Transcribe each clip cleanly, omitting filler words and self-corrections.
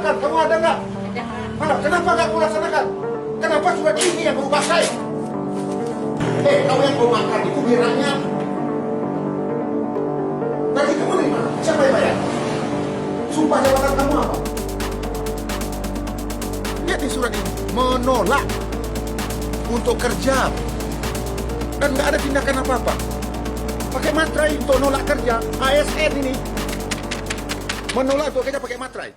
perintahkan? Kamu ada nggak? Mana? Kenapa nggak kamu laksanakan? Kenapa surat ini yang kamu pakai? Kamu yang kamu makan itu biranya. Tadi kamu dari mana? Siapa yang bayar? Sumpah jabatan kamu apa? Lihat di surat ini, menolak untuk kerja dan nggak ada tindakan apa-apa. Pakai materai untuk nolak kerja. ASN ini menolak untuk kerja pakai materai.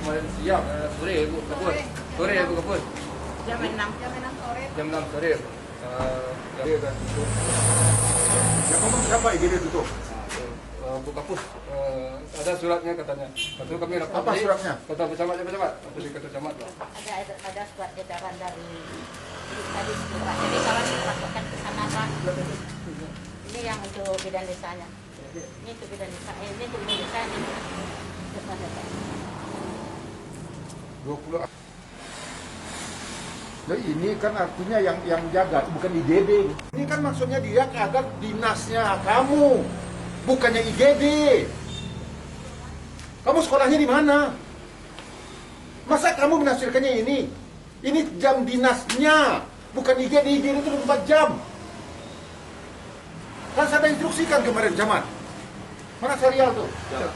Kemarin siang, sore Bu Kapus. Sore Bu Kapus. Jam 6 sore. Jam 6 sore. Dia dah tutup. Yang ngomong siapa IGD tutup? Bu Kapus, ada suratnya katanya. Betul kami lapor. Apa suratnya? Kata pecamat, atau di kata camat lah. Ada surat edaran dari tadi Pak. Jadi kalau dilaporkan ke sana Pak. Ini yang untuk bidan desanya. Ini untuk bidan desa. Ini untuk bidan desa ini. 20. Nah, ini kan artinya yang jaga bukan IGD. Ini kan maksudnya dia agar dinasnya kamu, bukannya IGD. Kamu sekolahnya di mana? Masa kamu menafsirkannya ini? Ini jam dinasnya, bukan IGD. IGD itu 24 jam. Kan saya instruksikan kemarin Camat. Mana serial tuh? Ya.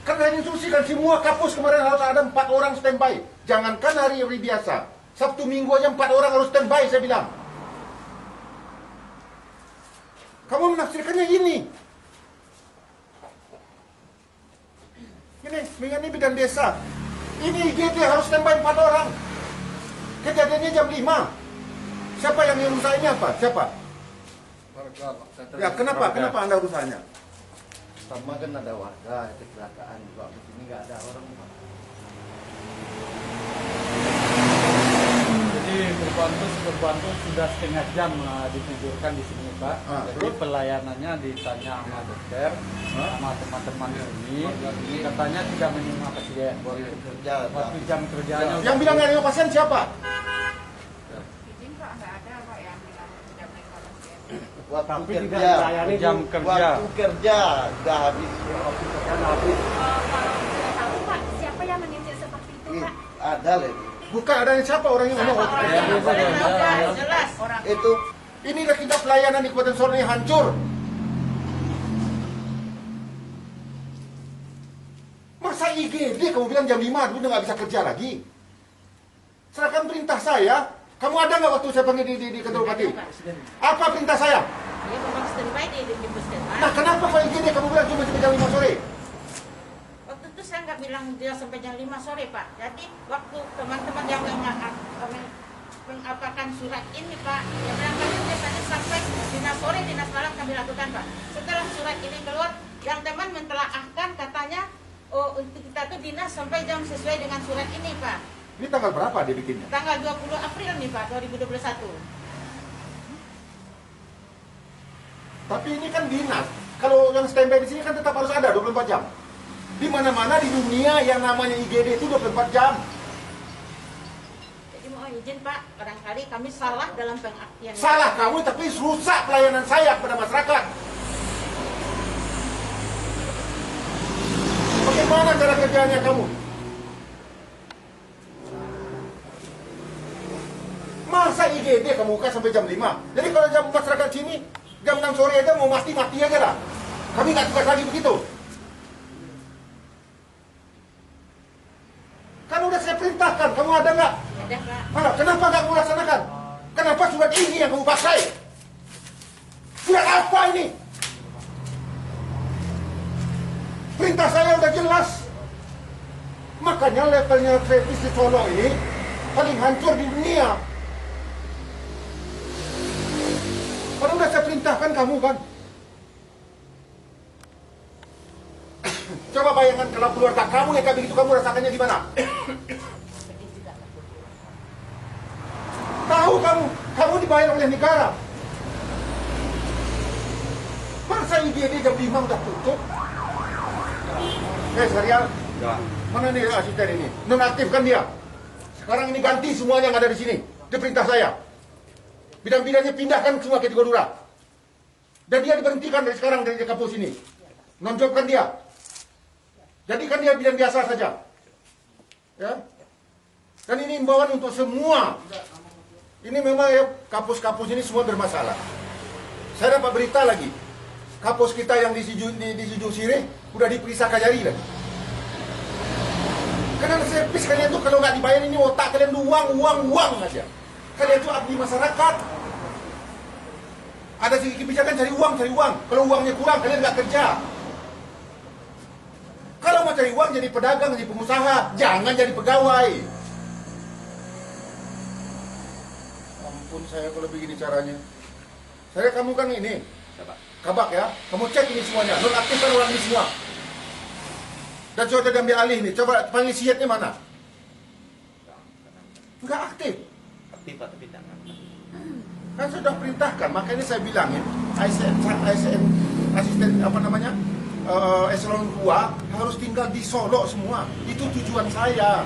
Kan saya instruksikan semua kampus kemarin harus ada 4 orang standby. Jangankan hari-hari biasa. Sabtu Minggu aja 4 orang harus standby, saya bilang. Kamu menafsirkannya ini. Ini bidan desa. Ini IGD harus standby 4 orang. Kejadiannya jam 5. Siapa yang urusan ini apa? Siapa? Ya, kenapa Anda urusannya? Sama kan ada warga kecelakaan juga di sini nggak ada orang. Jadi berbantu sudah setengah jam ditidurkan di sini Pak. Jadi pelayanannya ditanya sama dokter, sama teman-teman ini, katanya tidak menyimak pasien. Waktu jam kerjanya. Yang bilang nggak ada pasien siapa? Izin Pak nggak ada Pak yang bilang tidak menerima pasien. Waktu kerja, jam kerja. Waktu kerja udah habis. Kalau tidak tahu Pak, siapa yang menginjil seperti itu Pak? Ada lagi. Bukan ada yang siapa orang yang ngomong. Jelas orang Itu Inilah kita pelayanan di Kabupaten Sorong ini hancur. Masa IGD kamu bilang jam 5 dulu udah nggak bisa kerja lagi? Serahkan perintah saya. Kamu ada nggak waktu saya panggil di kantor bupati? Apa perintah saya? dia memang standby di puskesmas. Nah, kenapa kalau IGD kamu bilang cuma sampai jam 5 sore? Waktu itu saya nggak bilang dia sampai jam 5 sore Pak. Jadi waktu teman-teman yang mengapakan surat ini Pak, ya berangkatnya biasanya sampai dinas sore, dinas malam kami lakukan Pak. Setelah surat ini keluar, yang teman mentelaahkan katanya, oh untuk kita tuh dinas sampai jam sesuai dengan surat ini Pak. Ini tanggal berapa dia bikinnya? Tanggal 20 April nih Pak, 2021. Tapi ini kan dinas. Kalau yang standby di sini kan tetap harus ada 24 jam. Di mana-mana di dunia yang namanya IGD itu 24 jam. Jadi mohon izin Pak, barangkali kami salah dalam pengertian. Salah kamu tapi rusak pelayanan saya kepada masyarakat. Bagaimana cara kerjanya kamu? Masa IGD kamu buka sampai jam 5? Jadi kalau jam masyarakat sini jam 6 sore aja mau mati-mati aja lah. Kami nggak tugas lagi begitu. Kan udah saya perintahkan, kamu ada nggak? Ada Pak. Mana? Kenapa nggak kamu laksanakan? Kenapa surat ini yang kamu pakai? Surat apa ini? Perintah saya udah jelas. Makanya levelnya kreatif di Solo ini paling hancur di dunia. Kalau udah saya perintahkan kamu kan. Coba bayangkan kalau keluarga kamu yang kayak begitu, kamu rasakannya gimana? Tahu kamu dibayar oleh negara. Masa IGD jam 5 udah tutup? Serial? Ya. Mana nih asisten ini? Nonaktifkan dia. Sekarang ini ganti semuanya yang ada di sini. Dia perintah saya. Bidang-bidangnya pindahkan semua ke Tiga Dura. Dan dia diberhentikan dari sekarang dari kampus ini. Nonjobkan dia. Jadikan dia bidang biasa saja. Ya. Dan ini imbauan untuk semua. Ini memang ya, kampus-kampus ini semua bermasalah. Saya dapat berita lagi. Kampus kita yang di Siju Sirih udah diperiksa Kajari lagi. Karena servis kalian tuh kalau nggak dibayar ini otak kalian tuh uang aja. Kalian tuh abdi masyarakat. Ada segi kebijakan cari uang. Kalau uangnya kurang kalian nggak kerja. Kalau mau cari uang jadi pedagang, jadi pengusaha, jangan jadi pegawai. Ampun saya kalau begini caranya. Saya kamu kan ini. Kabak ya, kamu cek ini semuanya, nonaktifkan orang ini semua. Dan coba diambil alih nih, coba panggil siatnya mana? Enggak aktif. Aktif Pak, tapi tidak aktif. Kan sudah perintahkan, makanya saya bilangin, asisten apa namanya, eselon 2 harus tinggal di Solo semua. Itu tujuan saya.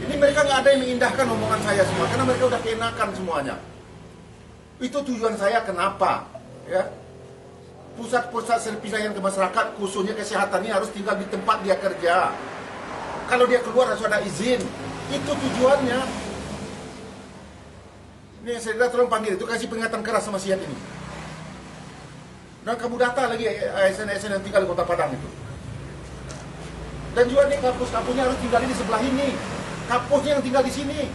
Ini mereka nggak ada yang mengindahkan omongan saya semua, karena mereka udah keenakan semuanya. Itu tujuan saya kenapa, ya? Pusat-pusat servis layanan ke masyarakat, khususnya kesehatan ini harus tinggal di tempat dia kerja. Kalau dia keluar harus ada izin. Itu tujuannya. Ini saya tolong panggil itu, kasih peringatan keras sama siat ini. Dan kamu data lagi ASN-ASN yang tinggal di Kota Padang itu. Dan juga nih kampus-kampusnya harus tinggal di sebelah ini. Kampusnya yang tinggal di sini.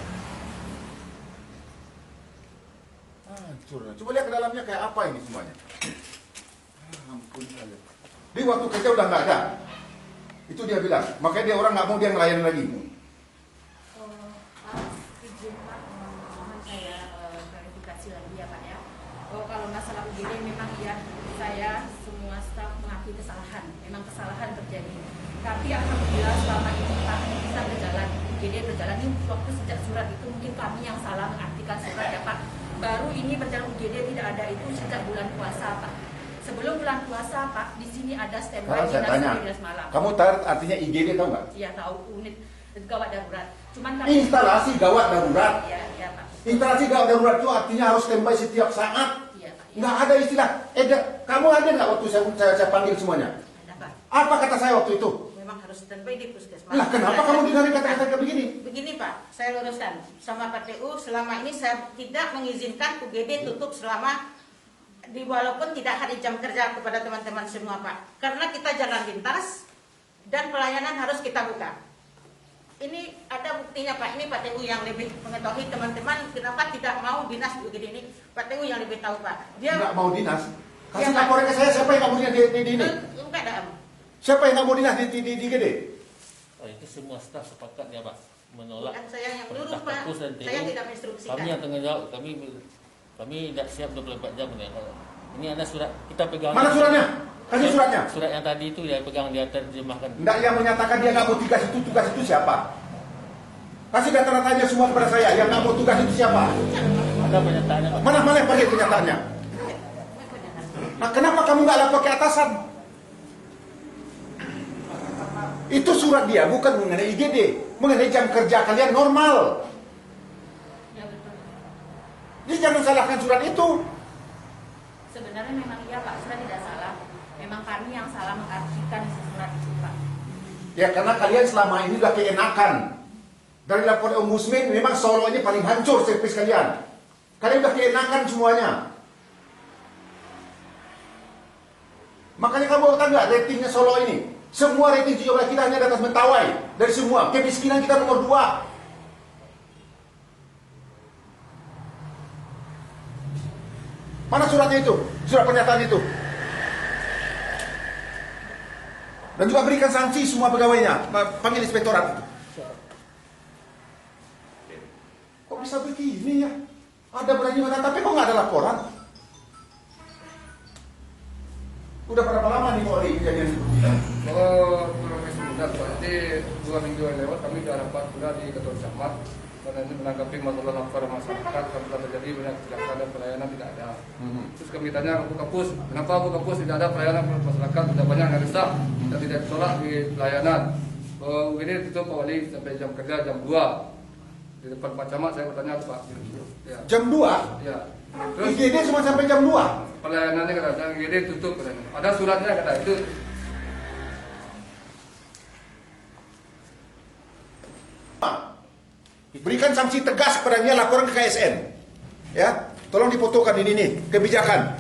Hancur. Coba lihat ke dalamnya kayak apa ini semuanya. Ampun saya. Di waktu kerja udah nggak ada. Itu dia bilang. Makanya dia orang nggak mau dia ngelayan lagi. Izin Pak, mohon saya klarifikasi lagi ya Pak ya. Kalau masalah UGD memang ya saya semua staf mengakui kesalahan. Memang kesalahan terjadi. Tapi alhamdulillah selama ini Pak bisa berjalan. UGD berjalan ini waktu sejak surat itu mungkin kami yang salah mengartikan surat ya Pak. Baru ini berjalan UGD tidak ada itu sejak bulan puasa Pak. Sebelum bulan puasa Pak, di sini ada standby dinas malam. Kamu tahu artinya IGD tahu nggak? Iya tahu, unit gawat darurat. Cuman kami Instalasi gawat darurat. Iya Pak. Instalasi gawat darurat itu artinya harus standby setiap saat. Iya Pak. Nggak ada istilah. Kamu ada nggak waktu saya panggil semuanya? Ada Pak. Apa kata saya waktu itu? Memang harus standby di puskesmas. Lah kenapa kamu dengarin kata-kata kayak begini? Begini Pak, saya luruskan sama PTU selama ini saya tidak mengizinkan UGD tutup selama walaupun tidak hari jam kerja kepada teman-teman semua Pak. Karena kita jalan lintas dan pelayanan harus kita buka. Ini ada buktinya Pak, ini PTU yang lebih mengetahui teman-teman kenapa tidak mau dinas UGD ini. PTU yang lebih tahu Pak. Dia Nggak mau dinas? Kasih Ya, Pak. laporan ke saya, siapa yang nggak mau dinas di ini? enggak ada. Siapa yang nggak mau dinas di IGD? Oh, itu semua staf sepakat ya Pak menolak. Bukan saya yang perintah nyuruh Pak. kampus dan TU. Saya tidak menginstruksikan. Kami yang tanggung jawab, kami tidak siap 24 jam ya. Ini ada surat kita pegang. Mana suratnya? Kasih suratnya. Surat yang tadi itu dia pegang, dia terjemahkan. Nggak, yang menyatakan dia nggak mau tugas itu siapa? Kasih data-datanya semua kepada saya. Yang nggak mau tugas itu siapa? Ada pernyataannya Pak. Mana panggil kenyataannya? Nah, kenapa kamu nggak lapor ke atasan? Itu surat dia, bukan mengenai IGD, mengenai jam kerja kalian normal. Ya betul. Jadi jangan salahkan surat itu. Sebenarnya memang iya Pak, surat tidak salah. Memang kami yang salah mengartikan isi surat itu Pak. Ya karena kalian selama ini udah keenakan. Dari laporan Ombudsman, memang Solo ini paling hancur servis kalian. Kalian udah keenakan semuanya. Makanya kamu tahu nggak ratingnya Solo ini? Semua rating 17 kita hanya di atas Mentawai. Dari semua, kemiskinan kita nomor 2. Mana suratnya itu? Surat pernyataan itu. Dan juga berikan sanksi semua pegawainya. Panggil inspektorat itu. Kok bisa begini ya? Ada berani mana, tapi kok nggak ada laporan? Udah berapa lama nih Polri kejadian seperti ini? Oh, kurang lebih sebentar Pak. Jadi 2 minggu yang lewat kami sudah rapat juga di Ketua Camat karena ini menanggapi masalah laporan masyarakat karena terjadi banyak kecelakaan dan pelayanan tidak ada. Terus kami tanya ke Bu Kapus, kenapa Bu Kapus tidak ada pelayanan masyarakat, sudah banyak yang rusak dan tidak ditolak di pelayanan. Ini tutup Pak Wali sampai jam kerja jam 2. Di depan Pak Camat saya bertanya Pak. Ya. Jam 2? Ya. IGD cuma sampai jam 2? Pelayanannya kata IGD tutup katanya. Ada suratnya kata itu. Berikan sanksi tegas kepadanya, laporan ke KSN. Ya, tolong difotokan ini nih kebijakan.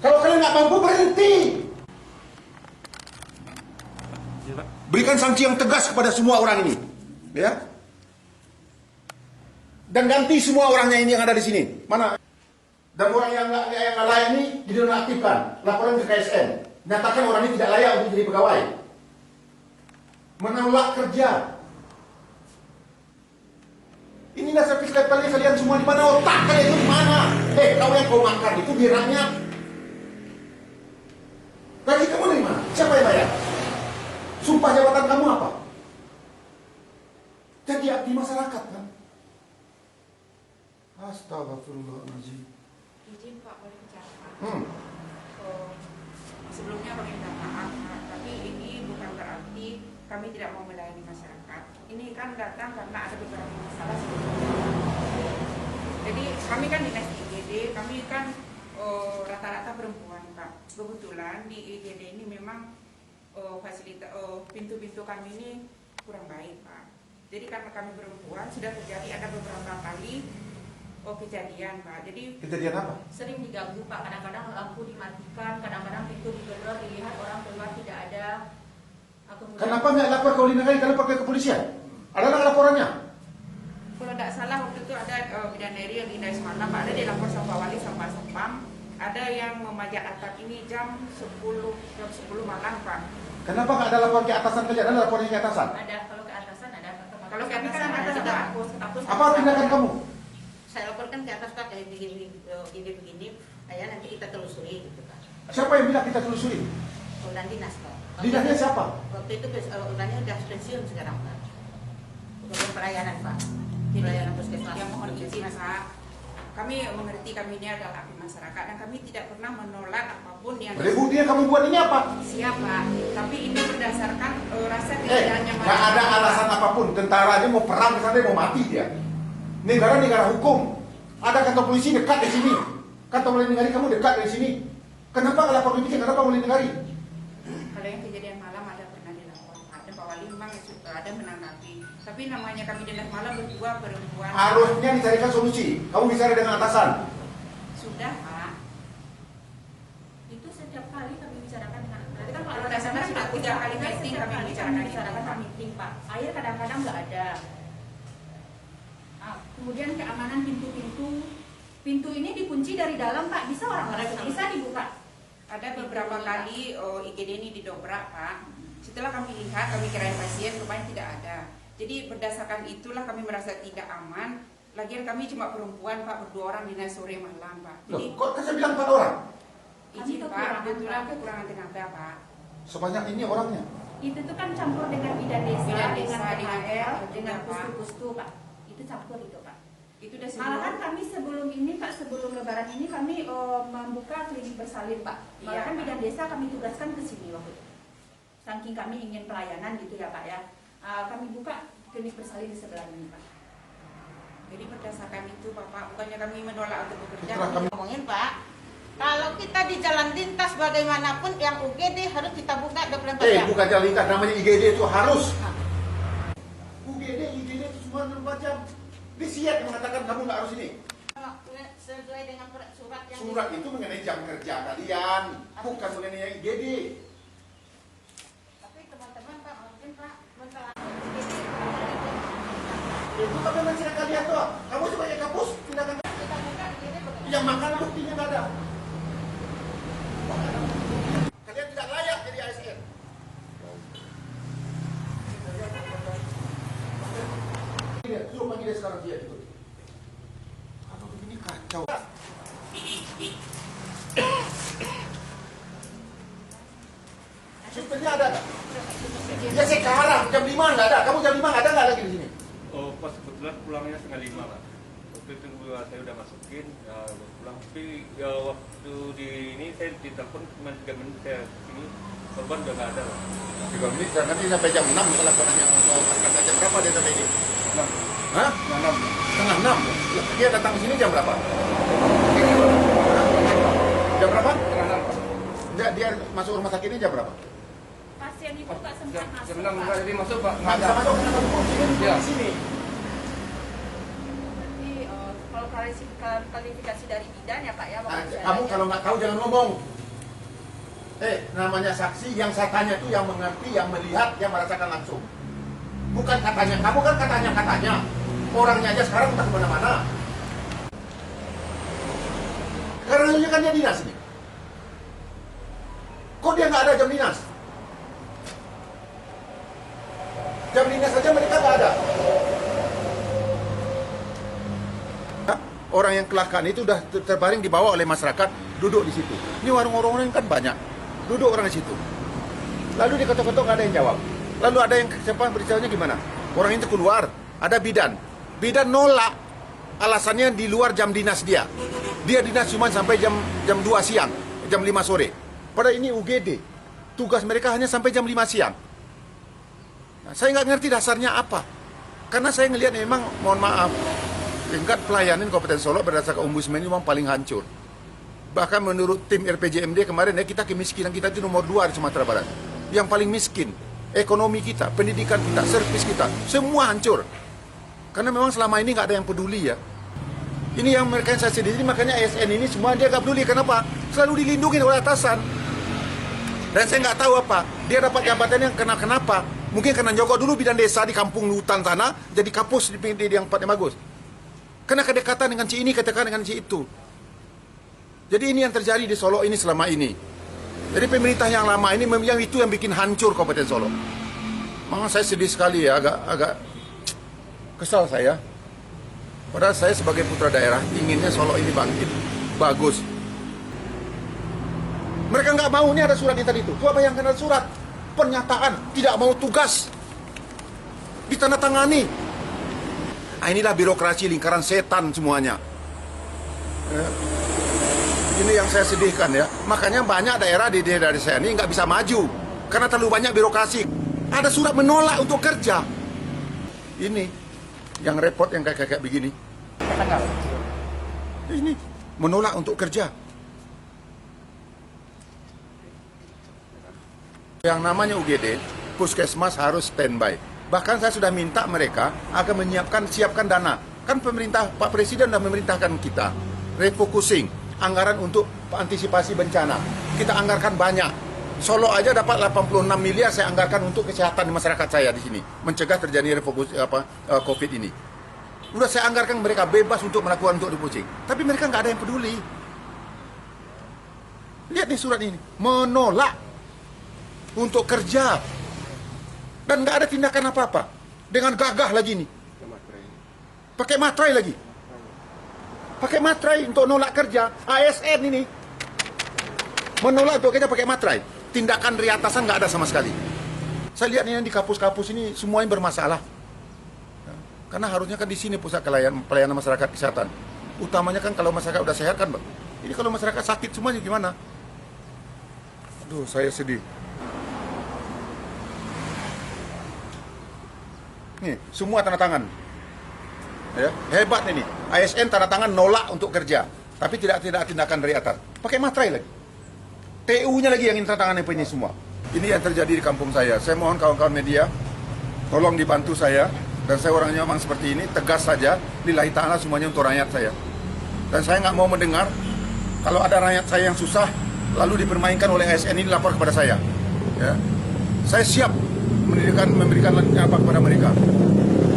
Kalau kalian nggak mampu berhenti. Berikan sanksi yang tegas kepada semua orang ini, ya. Dan ganti semua orangnya ini yang ada di sini. Mana? Dan orang yang nggak layak ini dinonaktifkan, laporan ke KSN. Nyatakan orang ini tidak layak untuk jadi pegawai. Menolak kerja. Inilah servis levelnya kalian semua di mana, otak kalian itu di mana? Kau yang kau makan itu biranya. Gaji kamu dari mana? Siapa yang bayar? Sumpah jabatan kamu apa? Jadi abdi masyarakat kan? Astagfirullahaladzim. Izin Pak, boleh bicara? Sebelumnya kami minta maaf, Pak, tapi ini bukan berarti kami tidak mau melayani masyarakat. Ini kan datang karena ada beberapa masalah sebelumnya. Jadi kami kan dinas IGD, kami kan rata-rata perempuan Pak. Kebetulan di IGD ini memang fasilitas pintu-pintu kami ini kurang baik Pak. Jadi karena kami perempuan sudah terjadi ada beberapa kali kejadian Pak. Jadi kejadian apa? Sering diganggu Pak, kadang-kadang lampu dimatikan, kadang-kadang pintu digedor, dilihat orang keluar tidak ada. Kenapa nggak lapor ke Ulinagari? Kalian pakai kepolisian? Ada nggak laporannya? Kalau tidak salah waktu itu ada bidadari yang di semalam Pak, ada di lapor sama Wali sama Sampam. Ada yang memajak atap ini jam 10 malam Pak. Kenapa nggak ada laporan ke atasan saja? Ada laporannya ke atasan? Ada, kalau ke atasan ada. Kalau ke atasan ada Pak. Apa tindakan kamu? Saya laporkan ke atas Pak, kayak begini, ayah nanti kita telusuri gitu Pak. Siapa yang bilang kita telusuri? Urusan dinas Pak. Dinasnya siapa? Waktu itu urusannya udah pensiun sekarang Pak. Urusan pelayanan Pak. Jadi Pelayanan puskesmas. yang mohon izin Pak, kami mengerti kami ini adalah abdi masyarakat dan kami tidak pernah menolak apapun yang Buktinya kamu buat ini apa? siap Pak. Tapi ini berdasarkan rasa tidak nyaman. Nggak ada alasan apapun. Tentara aja mau perang ke sana, mau mati dia. Negara hukum. Ada kantor polisi dekat di sini. Kantor Ulinagari kamu dekat dari sini. Kenapa nggak lapor polisi? Kenapa Ulinagari? Kalau yang kejadian malam ada pernah dilapor, ada Pak Wali memang ada menanggapi. Tapi namanya kami dinas malam berdua perempuan. Harusnya dicarikan solusi. Kamu bicara dengan atasan. Sudah Pak. Itu setiap kali kami bicarakan dengan. Berarti kan Kalau dasarnya sudah 3 kali meeting kami bicarakan Pak meeting Pak. Air kadang-kadang nggak ada. Kemudian keamanan pintu ini dikunci dari dalam Pak. Bisa orang bisa dibuka. Ada beberapa kali IGD ini didobrak Pak. Setelah kami lihat, kami kirain pasien, rupanya tidak ada. Jadi berdasarkan itulah kami merasa tidak aman. Lagian kami cuma perempuan Pak, berdua orang dinas sore malam Pak. Jadi Loh, kok saya bilang 4 orang? izin Pak, kebetulan kekurangan tenaga Pak. Sebanyak ini orangnya. Itu tuh kan campur dengan bidan desa, Bidan dengan desa, dengan PHL, juga, dengan Pak. pustu-pustu Pak. Itu campur itu Pak. Itu udah Malahan kami sebelum ini Pak, sebelum lebaran ini kami membuka klinik bersalin Pak. Malahan Iya, Pak. bidan desa kami tugaskan ke sini waktu itu. Saking kami ingin pelayanan gitu ya Pak ya. Kami buka klinik bersalin di sebelah ini Pak. Jadi berdasarkan itu Bapak, bukannya kami menolak untuk bekerja. Putra kami- Ngomongin Pak, kalau kita di jalan lintas bagaimanapun yang UGD harus kita buka 24 jam. Bukan jalan lintas, namanya IGD itu harus. IGD itu semua 24 jam. Disiap mengatakan kamu nggak harus ini. Sesuai dengan surat yang Surat itu mengenai jam kerja kalian, bukan mengenai IGD. Tapi teman-teman Pak, mungkin Pak masalah Itu kan memang tidak kalian tuh. Kamu sebagai kapus tindakan kita buka UGD betul. yang makan buktinya nggak ada. Kalian tidak layak jadi ASN. Suruh panggil dia sekarang dia itu. Kalau begini kacau. Supirnya ada nggak? Ya sekarang jam 5 nggak ada. Kamu jam 5 nggak ada nggak lagi di sini? Oh, pas kebetulan pulangnya setengah 5 Pak. Waktu itu saya udah masukin, ya pulang. Tapi ya waktu di ini saya ditelepon cuma 3 menit saya sini, korban udah nggak ada Pak. 3 menit, nanti sampai jam 6 kalau laporannya. Kata jam berapa dia sampai ini? 6. Hah? 6. Setengah 6. Dia datang ke sini jam berapa? Jam berapa? Setengah 6. Dia masuk rumah sakit ini jam berapa? Pasien itu nggak sempat Jam masuk, 6 nggak Pak. jadi masuk Pak. Nggak bisa masuk karena baru Iya. di sini. Jadi kalau kualifikasi dari bidan ya Pak ya. Kamu kalau nggak tahu jangan ngomong. Namanya saksi yang saya tanya itu yang mengerti, yang melihat, yang merasakan langsung. Bukan katanya, kamu kan katanya. Orangnya aja sekarang entah kemana-mana. Karena kan dia dinas nih. Kok dia nggak ada jam dinas? Jam dinas saja mereka nggak ada. Orang yang kecelakaan itu udah terbaring dibawa oleh masyarakat, duduk di situ. Ini warung-warung kan banyak, duduk orang di situ. Lalu diketok-ketok nggak ada yang jawab. Lalu ada yang siapa beritanya gimana? Orang itu keluar, ada bidan. Bidan nolak, alasannya di luar jam dinas dia. Dia dinas cuma sampai jam 2 siang, jam 5 sore. Padahal ini UGD, tugas mereka hanya sampai jam 5 siang. Nah, saya nggak ngerti dasarnya apa. Karena saya ngelihat memang, mohon maaf, tingkat pelayanan Kabupaten Solo berdasarkan Ombudsman ini memang paling hancur. Bahkan menurut tim RPJMD kemarin kita kemiskinan kita itu nomor 2 di Sumatera Barat. Yang paling miskin, ekonomi kita, pendidikan kita, servis kita, semua hancur. Karena memang selama ini nggak ada yang peduli ya. Ini yang mereka yang saya sedih, makanya ASN ini semua dia nggak peduli. Kenapa? Selalu dilindungi oleh atasan. Dan saya nggak tahu apa, dia dapat jabatan yang kenapa? Mungkin karena nyogok dulu bidan desa di kampung hutan sana, jadi kapus di yang tempatnya bagus. Karena kedekatan dengan si ini, kedekatan dengan si itu. Jadi ini yang terjadi di Solo ini selama ini. Jadi pemerintah yang lama ini yang itu yang bikin hancur Kabupaten Solo. Memang saya sedih sekali ya, agak kesal saya. Padahal saya sebagai putra daerah inginnya Solo ini bangkit, bagus. Mereka nggak mau, ini ada surat yang tadi itu. Coba bayangkan ada surat pernyataan tidak mau tugas ditandatangani. Nah, inilah birokrasi lingkaran setan semuanya. Ini yang saya sedihkan ya. Makanya banyak daerah di daerah saya ini nggak bisa maju karena terlalu banyak birokrasi. Ada surat menolak untuk kerja. Ini yang repot yang kayak begini. Ini menolak untuk kerja. Yang namanya UGD, puskesmas harus standby. Bahkan saya sudah minta mereka akan siapkan dana. Kan pemerintah, Pak Presiden sudah memerintahkan kita refocusing anggaran untuk antisipasi bencana. Kita anggarkan banyak. Solo aja dapat 86 miliar saya anggarkan untuk kesehatan masyarakat saya di sini, mencegah terjadi COVID ini. Udah saya anggarkan mereka bebas untuk melakukan untuk refocusing. Tapi mereka nggak ada yang peduli. Lihat nih surat ini, menolak untuk kerja dan nggak ada tindakan apa-apa dengan gagah lagi nih, pakai materai untuk nolak kerja. ASN ini menolak untuk kerja pakai materai. Tindakan dari atasan nggak ada sama sekali. Saya lihat ini di kampus-kampus ini semuanya bermasalah. Karena harusnya kan di sini pusat pelayanan masyarakat kesehatan. Utamanya kan kalau masyarakat udah sehat kan, Bang. Ini kalau masyarakat sakit semuanya gimana? Aduh, saya sedih. Nih, semua tanda tangan. Ya, hebat ini. ASN tanda tangan nolak untuk kerja, tapi tidak tindakan dari atas. Pakai materai lagi. TU-nya lagi yang tanda tangan ini semua. Ini yang terjadi di kampung saya. Saya mohon kawan-kawan media, tolong dibantu saya. Dan saya orangnya memang seperti ini, tegas saja. Lillahi ta'ala semuanya untuk rakyat saya. Dan saya nggak mau mendengar kalau ada rakyat saya yang susah, lalu dipermainkan oleh ASN ini lapor kepada saya. Ya. Saya siap memberikan apa kepada mereka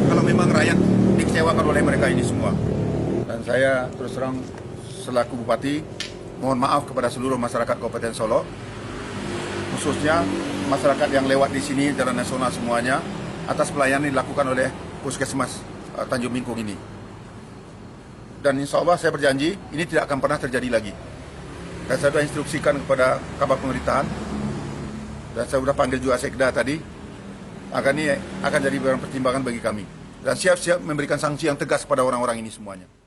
kalau memang rakyat dikecewakan oleh mereka ini semua. Dan saya terus terang selaku bupati mohon maaf kepada seluruh masyarakat Kabupaten Solo, khususnya masyarakat yang lewat di sini jalan nasional semuanya, atas pelayanan yang dilakukan oleh Puskesmas Tanjung Bingkung ini. Dan insya Allah saya berjanji ini tidak akan pernah terjadi lagi. Dan saya sudah instruksikan kepada kabar pemerintahan Dan saya sudah panggil juga Sekda tadi. Ini akan jadi barang pertimbangan bagi kami. Dan siap-siap memberikan sanksi yang tegas pada orang-orang ini semuanya.